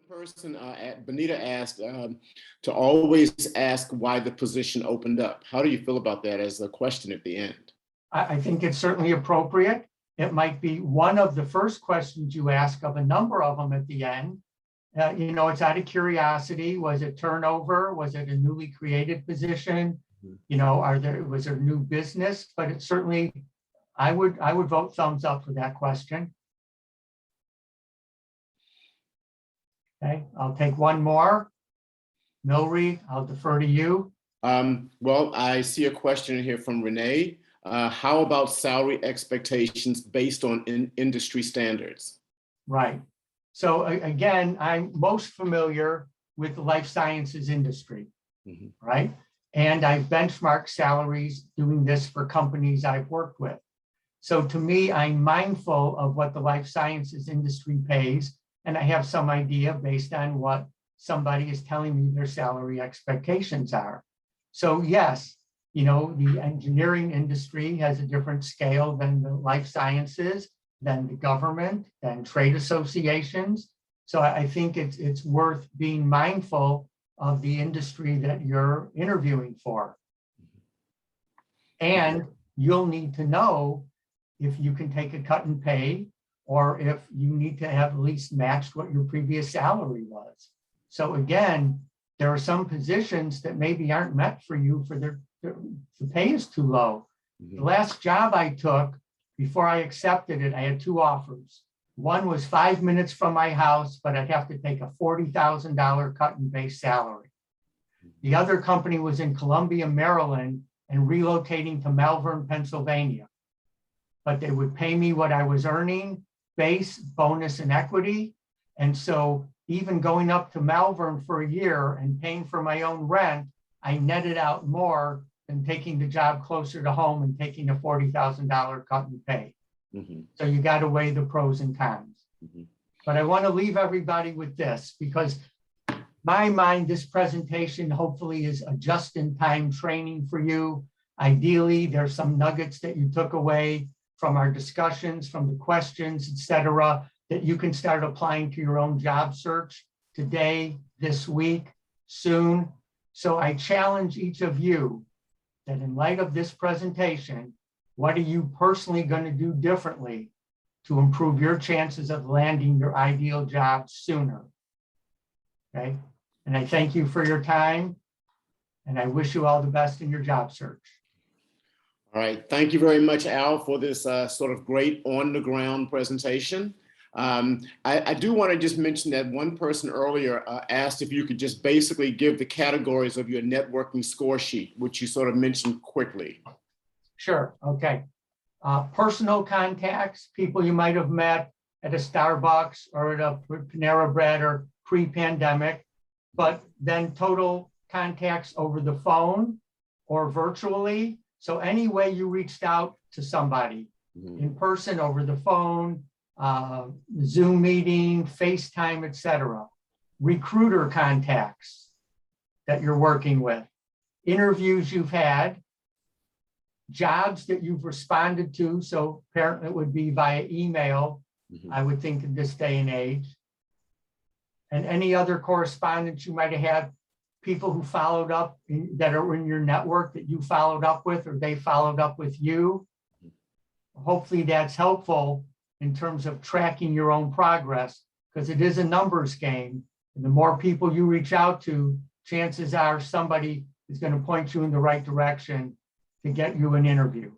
person, Benita asked to always ask why the position opened up. How do you feel about that as a question at the end? I think it's certainly appropriate. It might be one of the first questions you ask of a number of them at the end. It's out of curiosity. Was it turnover? Was it a newly created position? Was there new business? But it certainly, I would vote thumbs up for that question. Okay, I'll take one more. Milry, I'll defer to you. Well, I see a question here from Renee. How about salary expectations based on industry standards? Right. So again, I'm most familiar with the life sciences industry, right? And I've benchmarked salaries doing this for companies I've worked with. So to me, I'm mindful of what the life sciences industry pays, and I have some idea based on what somebody is telling me their salary expectations are. So yes, the engineering industry has a different scale than the life sciences, than the government, than trade associations. So I think it's worth being mindful of the industry that you're interviewing for. And you'll need to know if you can take a cut in pay or if you need to have at least matched what your previous salary was. So again, there are some positions that maybe aren't met for you for the pay is too low. The last job I took, before I accepted it, I had two offers. One was 5 minutes from my house, but I'd have to take a $40,000 cut in base salary. The other company was in Columbia, Maryland, and relocating to Malvern, Pennsylvania. But they would pay me what I was earning, base, bonus, and equity. And so even going up to Malvern for a year and paying for my own rent, I netted out more than taking the job closer to home and taking a $40,000 cut in pay. So you got to weigh the pros and cons. But I want to leave everybody with this, because my mind, this presentation hopefully is a just-in-time training for you. Ideally, there's some nuggets that you took away from our discussions, from the questions, et cetera, that you can start applying to your own job search today, this week, soon. So I challenge each of you that in light of this presentation, what are you personally going to do differently to improve your chances of landing your ideal job sooner? Okay. And I thank you for your time, and I wish you all the best in your job search. All right. Thank you very much, Al, for this sort of great on-the-ground presentation. I do want to just mention that one person earlier asked if you could just basically give the categories of your networking score sheet, which you sort of mentioned quickly. Sure. Okay. Personal contacts, people you might have met at a Starbucks or at a Panera Bread or pre-pandemic, but then total contacts over the phone or virtually. So any way you reached out to somebody in person, over the phone, Zoom meeting, FaceTime, et cetera. Recruiter contacts that you're working with, interviews you've had, jobs that you've responded to. So apparently it would be via email, I would think in this day and age. And any other correspondence you might have had, people who followed up that are in your network that you followed up with, or they followed up with you. Hopefully that's helpful in terms of tracking your own progress, because it is a numbers game. And the more people you reach out to, chances are somebody is going to point you in the right direction to get you an interview.